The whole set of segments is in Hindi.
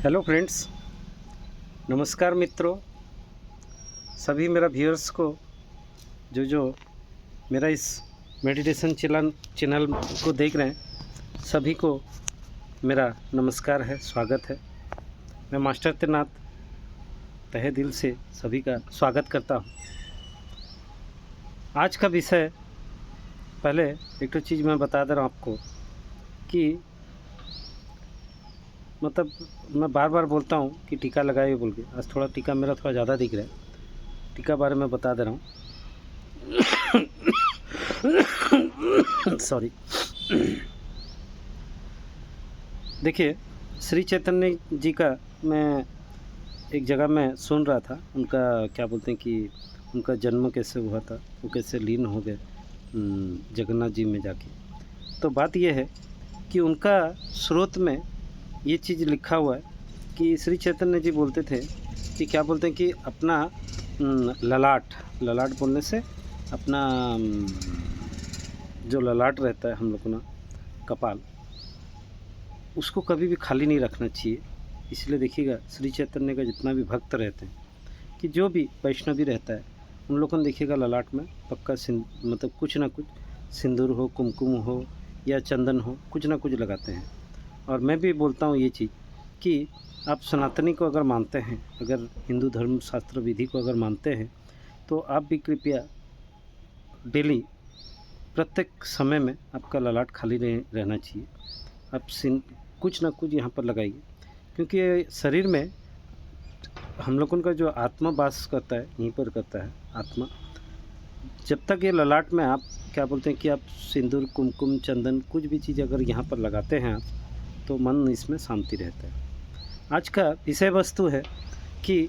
हेलो फ्रेंड्स, नमस्कार मित्रों। सभी मेरा व्यूअर्स को जो मेरा इस मेडिटेशन चैनल को देख रहे हैं, सभी को मेरा नमस्कार है, स्वागत है। मैं मास्टर त्रिनाथ तहे दिल से सभी का स्वागत करता हूं। आज का विषय, पहले एक तो चीज़ मैं बता दे रहा हूं आपको कि मतलब मैं बार बार बोलता हूँ कि टीका लगाइए बोल के। आज थोड़ा टीका मेरा थोड़ा ज़्यादा दिख रहा है, टीका बारे में बता दे रहा हूँ। सॉरी। देखिए, श्री चैतन्य जी का मैं एक जगह में सुन रहा था, उनका क्या बोलते हैं कि उनका जन्म कैसे हुआ था, वो कैसे लीन हो गए जगन्नाथ जी में जाके। तो बात यह है कि उनका स्रोत में ये चीज़ लिखा हुआ है कि श्री चैतन्य जी बोलते थे कि क्या बोलते हैं कि अपना ललाट बोलने से अपना जो ललाट रहता है हम लोग ना, कपाल, उसको कभी भी खाली नहीं रखना चाहिए। इसलिए देखिएगा, श्री चैतन्य का जितना भी भक्त रहते हैं कि जो भी वैष्णवी रहता है, उन लोगों ने देखिएगा ललाट में पक्का मतलब कुछ ना कुछ सिंदूर हो, कुमकुम हो या चंदन हो, कुछ ना कुछ लगाते हैं। और मैं भी बोलता हूँ ये चीज़ कि आप सनातनी को अगर मानते हैं, अगर हिंदू धर्म शास्त्र विधि को अगर मानते हैं, तो आप भी कृपया डेली प्रत्येक समय में आपका ललाट खाली रहना चाहिए। आप कुछ ना कुछ यहाँ पर लगाइए, क्योंकि शरीर में हम लोगों का जो आत्मा वास करता है, यहीं पर करता है आत्मा। जब तक ये ललाट में आप क्या बोलते हैं कि आप सिंदूर, कुमकुम, चंदन, कुछ भी चीज़ अगर यहाँ पर लगाते हैं आप, तो मन इसमें शांति रहता है। आज का विषय वस्तु है कि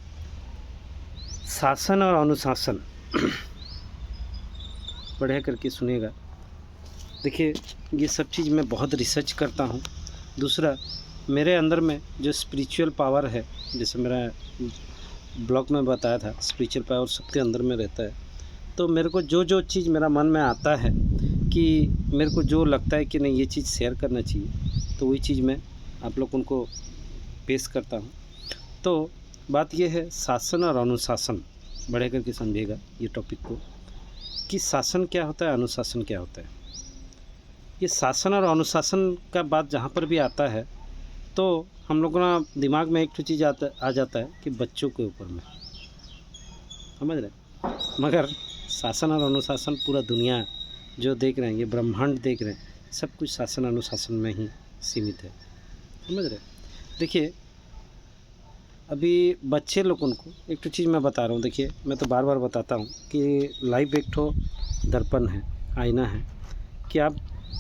शासन और अनुशासन। बढ़िया करके सुनिएगा। देखिए, ये सब चीज़ मैं बहुत रिसर्च करता हूँ। दूसरा, मेरे अंदर में जो स्पिरिचुअल पावर है, जैसे मेरा ब्लॉग में बताया था, स्पिरिचुअल पावर सबके अंदर में रहता है। तो मेरे को जो चीज़ मेरा मन में आता है कि मेरे को जो लगता है कि नहीं ये चीज़ शेयर करना चाहिए, तो वही चीज़ मैं आप लोगों को पेश करता हूँ। तो बात यह है, शासन और अनुशासन। बढ़े करके समझिएगा ये टॉपिक को कि शासन क्या होता है, अनुशासन क्या होता है। ये शासन और अनुशासन का बात जहाँ पर भी आता है, तो हम लोगों ना दिमाग में एक तो चीज़ आ जाता है कि बच्चों के ऊपर में, समझ रहे। मगर शासन और अनुशासन पूरा दुनिया जो देख रहे हैं, ये ब्रह्मांड देख रहे हैं, सब कुछ शासन अनुशासन में ही सीमित है, समझ रहे। देखिए, अभी बच्चे लोगों को एक तो चीज़ मैं बता रहा हूँ। देखिए, मैं तो बार बार बताता हूँ कि लाइफ एक तो दर्पण है, आईना है, कि आप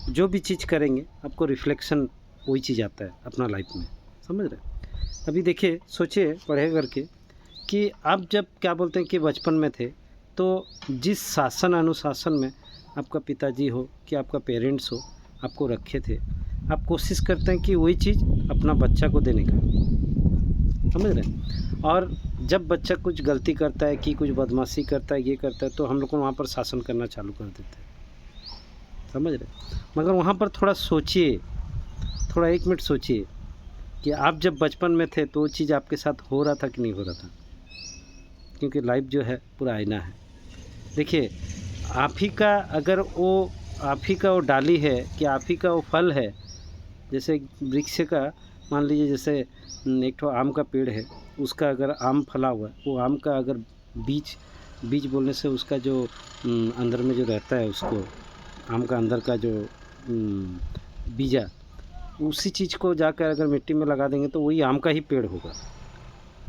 जो भी चीज़ करेंगे आपको रिफ्लेक्शन वही चीज़ आता है अपना लाइफ में, समझ रहे। अभी देखिए, सोचिए पढ़े करके कि आप जब क्या बोलते हैं कि बचपन में थे, तो जिस शासन अनुशासन में आपका पिताजी हो कि आपका पेरेंट्स हो आपको रखे थे, आप कोशिश करते हैं कि वही चीज़ अपना बच्चा को देने का, समझ रहे हैं। और जब बच्चा कुछ गलती करता है कि कुछ बदमाशी करता है, ये करता है, तो हम लोग को वहाँ पर शासन करना चालू कर देते हैं, समझ रहे। मगर वहाँ पर थोड़ा सोचिए, थोड़ा 1 मिनट सोचिए कि आप जब बचपन में थे तो वो चीज़ आपके साथ हो रहा था कि नहीं हो रहा था। क्योंकि लाइफ जो है पूरा आईना है। देखिए, आप ही का वो डाली है कि आप ही का वो फल है। जैसे वृक्ष का मान लीजिए, जैसे एक तो आम का पेड़ है, उसका अगर आम फला हुआ है, वो आम का अगर बीज बोलने से उसका जो अंदर में जो रहता है, उसको आम का अंदर का जो बीजा, उसी चीज़ को जाकर अगर मिट्टी में लगा देंगे तो वही आम का ही पेड़ होगा।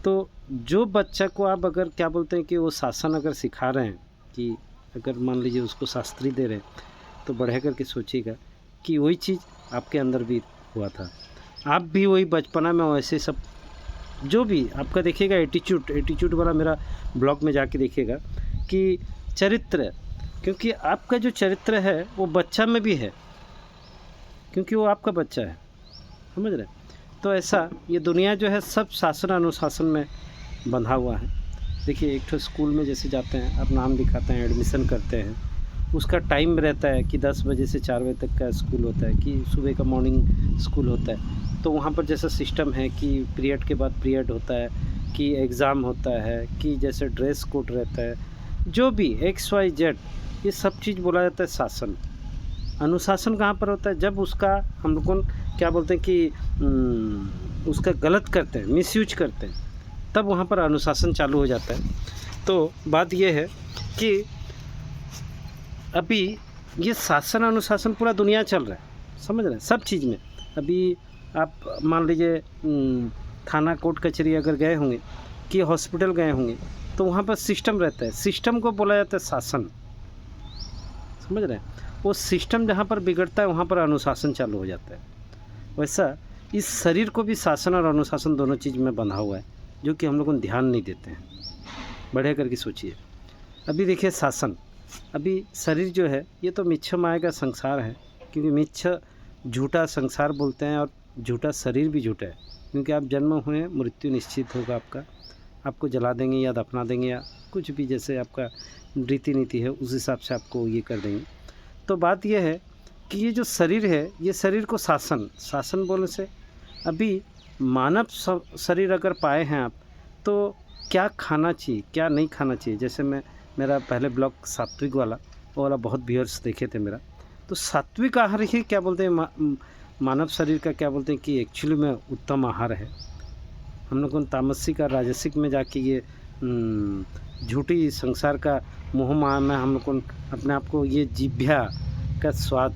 तो जो बच्चा को आप अगर क्या बोलते हैं कि वो शासन अगर सिखा रहे हैं, कि अगर मान लीजिए उसको शास्त्री दे रहे हैं, तो बढ़िया करके सोचिएगा कि वही चीज़ आपके अंदर भी हुआ था। आप भी वही बचपना में वैसे सब जो भी आपका देखिएगा, एटीट्यूड वाला मेरा ब्लॉग में जाके देखिएगा कि चरित्र, क्योंकि आपका जो चरित्र है वो बच्चा में भी है, क्योंकि वो आपका बच्चा है, समझ रहे। तो ऐसा ये दुनिया जो है सब शासन अनुशासन में बंधा हुआ है। देखिए, एक तो स्कूल में जैसे जाते हैं, आप नाम लिखाते हैं, एडमिशन करते हैं, उसका टाइम रहता है कि 10 बजे से 4 बजे तक का स्कूल होता है, कि सुबह का मॉर्निंग स्कूल होता है। तो वहाँ पर जैसा सिस्टम है कि पीरियड के बाद पीरियड होता है, कि एग्ज़ाम होता है, कि जैसे ड्रेस कोड रहता है, जो भी एक्स वाई जेड, ये सब चीज़ बोला जाता है शासन। अनुशासन कहाँ पर होता है? जब उसका हम लोग को क्या बोलते हैं कि उसका गलत करते हैं, मिसयूज करते हैं, तब वहाँ पर अनुशासन चालू हो जाता है। तो बात ये है कि अभी ये शासन अनुशासन पूरा दुनिया चल रहा है, समझ रहे हैं, सब चीज़ में। अभी आप मान लीजिए थाना कोर्ट कचहरी अगर गए होंगे, कि हॉस्पिटल गए होंगे, तो वहाँ पर सिस्टम रहता है, सिस्टम को बोला जाता है शासन, समझ रहे हैं। वो सिस्टम जहाँ पर बिगड़ता है वहाँ पर अनुशासन चालू हो जाता है। वैसा इस शरीर को भी शासन और अनुशासन दोनों चीज़ में बंधा हुआ है, जो कि हम लोग ध्यान नहीं देते हैं। बढ़िया करके सोचिए। अभी देखिए शासन, अभी शरीर जो है ये तो मिथ्या माया का संसार है, क्योंकि मिथ्या झूठा संसार बोलते हैं और झूठा शरीर भी झूठा है, क्योंकि आप जन्म हुए मृत्यु निश्चित होगा आपका, आपको जला देंगे या दफना देंगे या कुछ भी जैसे आपका रीति नीति है उस हिसाब से आपको ये कर देंगे। तो बात यह है कि ये जो शरीर है, ये शरीर को शासन बोलने से, अभी मानव शरीर अगर पाए हैं आप, तो क्या खाना चाहिए क्या नहीं खाना चाहिए। जैसे मेरा पहले ब्लॉग सात्विक वाला, वो वाला बहुत व्यूअर्स देखे थे मेरा। तो सात्विक आहार ही क्या बोलते हैं, मानव शरीर का क्या बोलते हैं कि एक्चुअली में उत्तम आहार है। हम लोग को तामसिक और राजसिक में जाके ये झूठी संसार का मोह माया में हम लोग को अपने आप को ये जिभ्या का स्वाद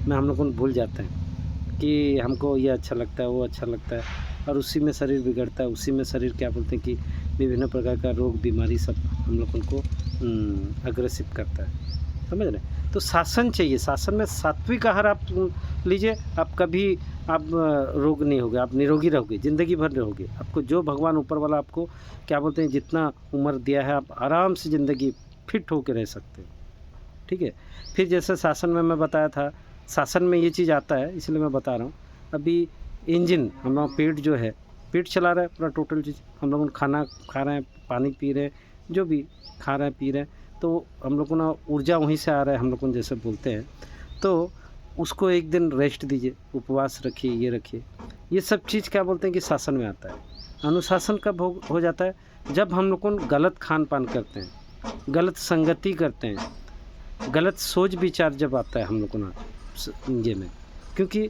में हम लोग को भूल जाते हैं कि हमको ये अच्छा लगता है, वो अच्छा लगता है, और उसी में शरीर बिगड़ता है, उसी में शरीर क्या बोलते हैं कि विभिन्न प्रकार का रोग बीमारी सब हम लोग उनको अग्रेसिव करता है, समझ रहे हैं। तो शासन चाहिए, शासन में सात्विक आहार आप लीजिए, आप कभी आप रोग नहीं होगे, आप निरोगी रहोगे, ज़िंदगी भर रहोगे। आपको जो भगवान ऊपर वाला आपको क्या बोलते हैं जितना उम्र दिया है, आप आराम से ज़िंदगी फिट होकर रह सकते हो, ठीक है। फिर जैसे शासन में मैं बताया था, शासन में ये चीज़ आता है इसलिए मैं बता रहा हूँ। अभी इंजन हम लोग पेट जो है, पेट चला रहा है पूरा टोटल चीज़, हम लोग खाना खा रहे हैं, पानी पी रहे हैं, जो भी खा रहे हैं पी रहे हैं, तो हम लोग को ना ऊर्जा वहीं से आ रहा है, हम लोग को जैसे बोलते हैं। तो उसको एक दिन रेस्ट दीजिए, उपवास रखिए, ये रखिए, ये सब चीज़ क्या बोलते हैं कि शासन में आता है। अनुशासन कब हो जाता है? जब हम लोग को गलत खान पान करते हैं, गलत संगति करते हैं, गलत सोच विचार जब आता है हम लोग को ना ये में। क्योंकि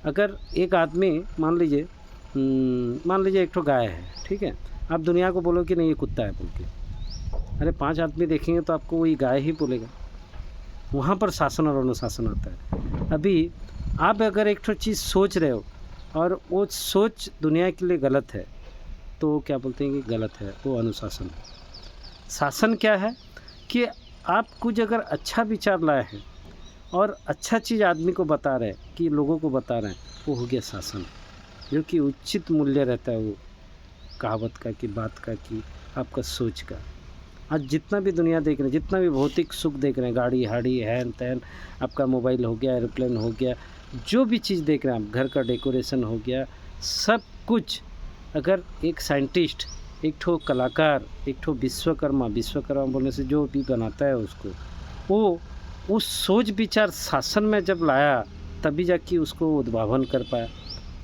अगर एक आदमी मान लीजिए एक तो गाय है, ठीक है, आप दुनिया को बोलो कि नहीं ये कुत्ता है बोल के, अरे 5 आदमी देखेंगे तो आपको वही गाय ही बोलेगा। वहाँ पर शासन और अनुशासन आता है। अभी आप अगर एक तो चीज़ सोच रहे हो और वो सोच दुनिया के लिए गलत है, तो क्या बोलते हैं कि गलत है, वो अनुशासन है। शासन क्या है कि आप कुछ अगर अच्छा विचार लाए हैं और अच्छा चीज़ आदमी को बता रहे हैं, कि लोगों को बता रहे हैं, वो हो गया शासन, जो कि उचित मूल्य रहता है वो कहावत का, कि बात का, कि आपका सोच का। आज जितना भी दुनिया देख रहे हैं, जितना भी भौतिक सुख देख रहे हैं, गाड़ी हाड़ी हैन तैन, आपका मोबाइल हो गया, एरोप्लेन हो गया, जो भी चीज़ देख रहे हैं आप, घर का डेकोरेशन हो गया, सब कुछ अगर एक साइंटिस्ट, एक ठो कलाकार, एक ठो विश्वकर्मा बोलने से जो भी बनाता है उसको, वो उस सोच विचार शासन में जब लाया, तभी जाके उसको उद्भावन कर पाया,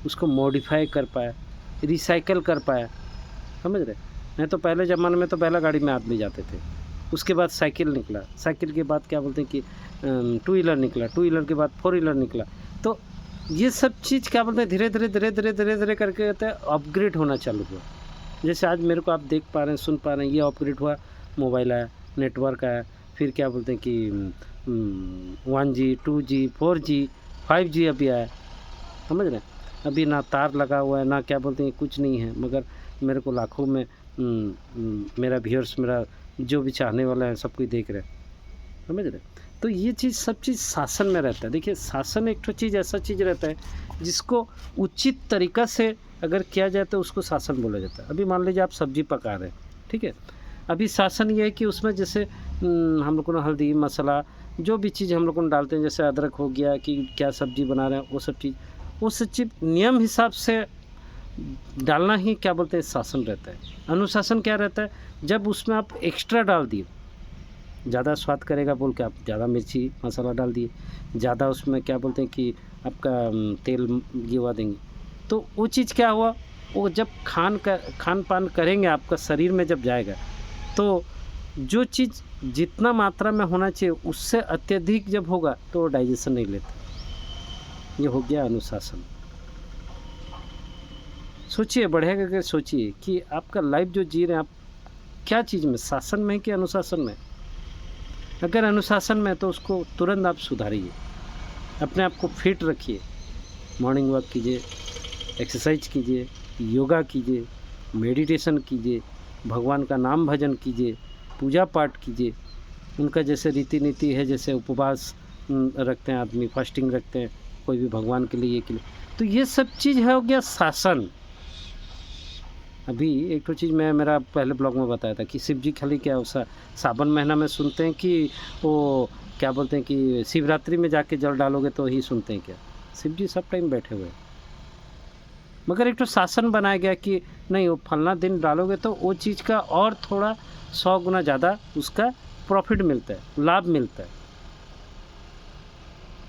उसको मॉडिफाई कर पाया, रिसाइकल कर पाया, समझ रहे। नहीं तो पहले ज़माने में तो बैला गाड़ी में आदमी जाते थे, उसके बाद साइकिल निकला, साइकिल के बाद क्या बोलते हैं कि 2 व्हीलर निकला, 2 व्हीलर के बाद 4 व्हीलर निकला। तो ये सब चीज़ क्या बोलते हैं धीरे धीरे करके कहते हैं अपग्रेड होना चालू हुआ। जैसे आज मेरे को आप देख पा रहे हैं, सुन पा रहे हैं, ये अपग्रेड हुआ, मोबाइल आया, नेटवर्क आया, फिर क्या बोलते हैं कि 1G 2G 4G 5G अभी आया, समझ रहे हैं। अभी ना तार लगा हुआ है, ना क्या बोलते हैं कुछ नहीं है, मगर मेरे को लाखों में मेरा व्यूअर्स, मेरा जो भी चाहने वाला है सब कुछ देख रहे हैं, समझ रहे। तो ये चीज़ सब चीज़ शासन में रहता है। देखिए शासन एक तो चीज़ ऐसा चीज़ रहता है जिसको उचित तरीक़ा से अगर किया जाए तो उसको शासन बोला जाता है। अभी मान लीजिए आप सब्ज़ी पका रहे हैं, ठीक है, अभी शासन ये है कि उसमें जैसे हम लोग को हल्दी मसाला जो भी चीज़ हम लोग को डालते हैं, जैसे अदरक हो गया, कि क्या सब्ज़ी बना रहे हैं, वो सब चीज़ नियम हिसाब से डालना ही क्या बोलते हैं शासन रहता है। अनुशासन क्या रहता है, जब उसमें आप एक्स्ट्रा डाल दिए, ज़्यादा स्वाद करेगा बोल के आप ज़्यादा मिर्ची मसाला डाल दिए, ज़्यादा उसमें क्या बोलते हैं कि आपका तेल गिरवा देंगे। तो वो चीज़ क्या हुआ, वो जब खान पान करेंगे आपका शरीर में जब जाएगा, तो जो चीज़ जितना मात्रा में होना चाहिए उससे अत्यधिक जब होगा तो वो डाइजेशन नहीं लेता। ये हो गया अनुशासन। सोचिए, बढ़िया करके सोचिए कि आपका लाइफ जो जी रहे हैं आप, क्या चीज़ में, शासन में कि अनुशासन में? अगर अनुशासन में तो उसको तुरंत आप सुधारिए, अपने आप को फिट रखिए, मॉर्निंग वॉक कीजिए, एक्सरसाइज कीजिए, योगा कीजिए, मेडिटेशन कीजिए, भगवान का नाम भजन कीजिए, पूजा पाठ कीजिए। उनका जैसे रीति नीति है, जैसे उपवास रखते हैं आदमी, फास्टिंग रखते हैं कोई भी भगवान के लिए, के लिए, तो ये सब चीज़ है, हो गया शासन। अभी एक तो चीज़ मैं मेरा पहले ब्लॉग में बताया था कि शिव जी खाली क्या सावन महीना में सुनते हैं कि वो क्या बोलते हैं कि शिवरात्रि में जाके जल डालोगे तो ही सुनते हैं क्या? शिव जी सब टाइम बैठे हुए हैं। मगर एक तो शासन बनाया गया कि नहीं, वो फलना दिन डालोगे तो वो चीज़ का और थोड़ा 100 गुना ज़्यादा उसका प्रॉफिट मिलता है, लाभ मिलता है,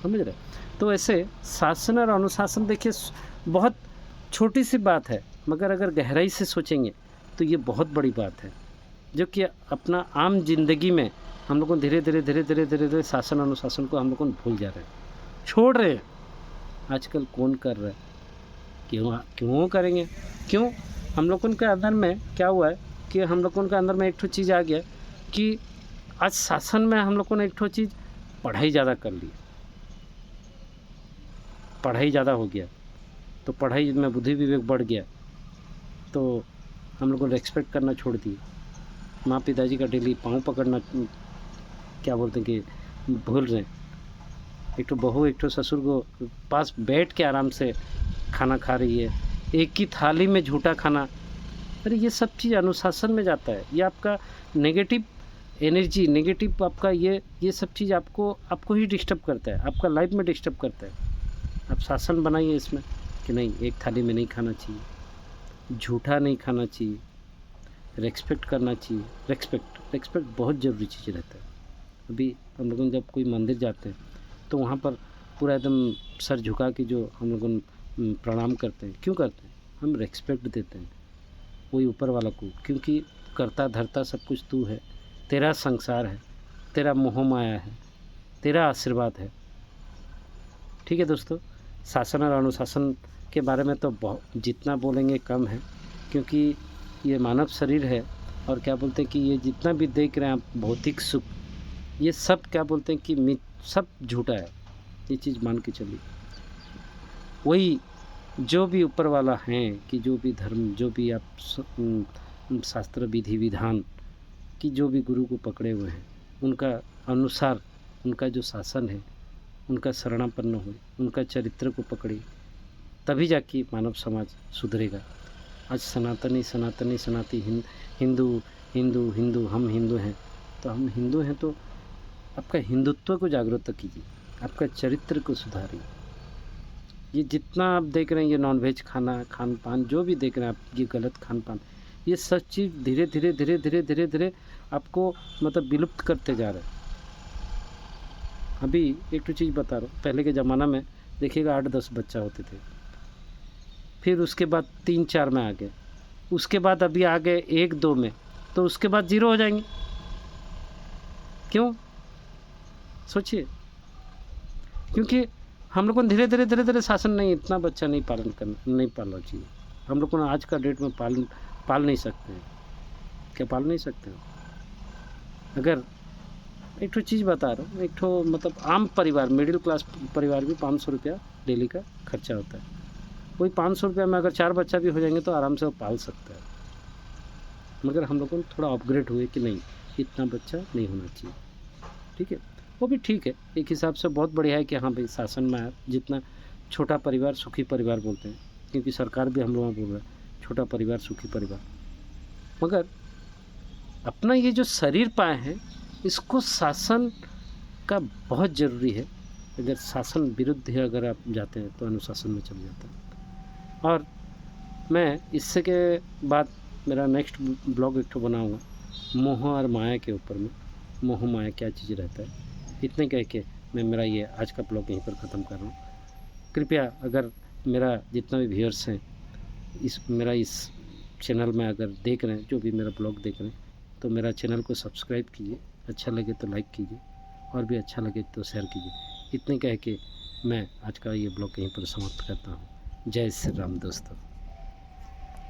समझ रहे? तो ऐसे शासन और अनुशासन देखिए बहुत छोटी सी बात है, मगर अगर गहराई से सोचेंगे तो ये बहुत बड़ी बात है, जो कि अपना आम जिंदगी में हम लोगों को धीरे धीरे शासन अनुशासन को हम लोगों को भूल जा रहे हैं, छोड़ रहे हैं। आजकल कौन कर रहा है? क्यों करेंगे? क्यों? हम लोगों के अंदर में क्या हुआ है कि हम लोगों के अंदर में एक ठो चीज़ आ गया कि आज शासन में हम लोगों ने एक ठो चीज़, पढ़ाई ज़्यादा कर ली, पढ़ाई ज़्यादा हो गया तो पढ़ाई में बुद्धि विवेक बढ़ गया, तो हम लोगों ने रेस्पेक्ट करना छोड़ दिए। माँ पिताजी का डेली पाँव पकड़ना क्या बोलते हैं कि भूल रहे हैं। एक तो बहू एक तो ससुर को पास बैठ के आराम से खाना खा रही है, एक ही थाली में झूठा खाना। अरे ये सब चीज़ अनुशासन में जाता है। ये आपका नेगेटिव एनर्जी, नेगेटिव आपका ये सब चीज़ आपको ही डिस्टर्ब करता है, आपका लाइफ में डिस्टर्ब करता है। आप शासन बनाइए इसमें कि नहीं, एक थाली में नहीं खाना चाहिए, झूठा नहीं खाना चाहिए, रेस्पेक्ट करना चाहिए। रेस्पेक्ट बहुत ज़रूरी चीज़ रहता है। अभी हम लोग जब कोई मंदिर जाते हैं तो वहाँ पर पूरा एकदम सर झुका के जो हम लोग प्रणाम करते हैं, क्यों करते हैं? हम रेस्पेक्ट देते हैं वही ऊपर वाला को, क्योंकि करता धरता सब कुछ तू है, तेरा संसार है, तेरा मोह माया है, तेरा आशीर्वाद है। ठीक है दोस्तों, शासन और अनुशासन के बारे में तो बहुत जितना बोलेंगे कम है, क्योंकि ये मानव शरीर है और क्या बोलते हैं कि ये जितना भी देख रहे हैं आप भौतिक सुख, ये सब क्या बोलते हैं कि सब झूठा है। ये चीज़ मान के चलिए, वही जो भी ऊपर वाला हैं कि जो भी धर्म, जो भी आप शास्त्र विधि विधान की जो भी गुरु को पकड़े हुए हैं, उनका अनुसार उनका जो शासन है, उनका शरणापन्न हुए, उनका चरित्र को पकड़े, तभी जाके मानव समाज सुधरेगा। आज सनाती हिंदू हम हिंदू हैं, तो हम हिंदू हैं तो आपका हिंदुत्व को जागरूक कीजिए, आपका चरित्र को सुधारिए। ये जितना आप देख रहे हैं, ये नॉनवेज खान पान जो भी देख रहे हैं आप, ये गलत खान पान, ये सब चीज़ धीरे धीरे आपको मतलब विलुप्त करते जा रहे हैं। अभी एक तो चीज़ बता रहा हूँ, पहले के ज़माना में देखिएगा 8-10 बच्चा होते थे, फिर उसके बाद 3-4 में आ गए, उसके बाद अभी आ गए 1-2 में, तो उसके बाद 0 हो जाएंगे। क्यों? सोचिए, क्योंकि हम लोग को धीरे धीरे शासन नहीं, इतना बच्चा नहीं पालना चाहिए। हम लोग को आज का डेट में पाल नहीं सकते हैं। क्या पाल नहीं सकते हैं? अगर एक तो चीज़ बता रहा हूँ, एक तो मतलब आम परिवार, मिडिल क्लास परिवार भी 500 रुपया डेली का खर्चा होता है। वही 500 रुपया में अगर 4 बच्चा भी हो जाएंगे तो आराम से वो पाल सकता है। मगर हम लोग को थोड़ा अपग्रेड हुए कि नहीं, इतना बच्चा नहीं होना चाहिए। ठीक है, वो भी ठीक है, एक हिसाब से बहुत बढ़िया है कि हाँ भाई शासन में जितना छोटा परिवार सुखी परिवार बोलते हैं, क्योंकि सरकार भी हम लोग बोल रहा है छोटा परिवार सुखी परिवार। मगर अपना ये जो शरीर पाए हैं, इसको शासन का बहुत ज़रूरी है। अगर शासन विरुद्ध है अगर आप जाते हैं तो अनुशासन में चल जाता है। और मैं इससे के बाद मेरा नेक्स्ट ब्लॉग एक तो बनाऊँगा मोह और माया के ऊपर में। मोह माया क्या चीज़ रहता है। इतने कह के मैं मेरा ये आज का ब्लॉग यहीं पर ख़त्म कर रहा हूँ। कृपया अगर मेरा जितना भी व्यूअर्स हैं मेरा इस चैनल में अगर देख रहे हैं, जो भी मेरा ब्लॉग देख रहे हैं, तो मेरा चैनल को सब्सक्राइब कीजिए, अच्छा लगे तो लाइक कीजिए और भी अच्छा लगे तो शेयर कीजिए। इतने कह के मैं आज का ये ब्लॉग यहीं पर समाप्त करता हूँ। जय श्री राम दोस्तों।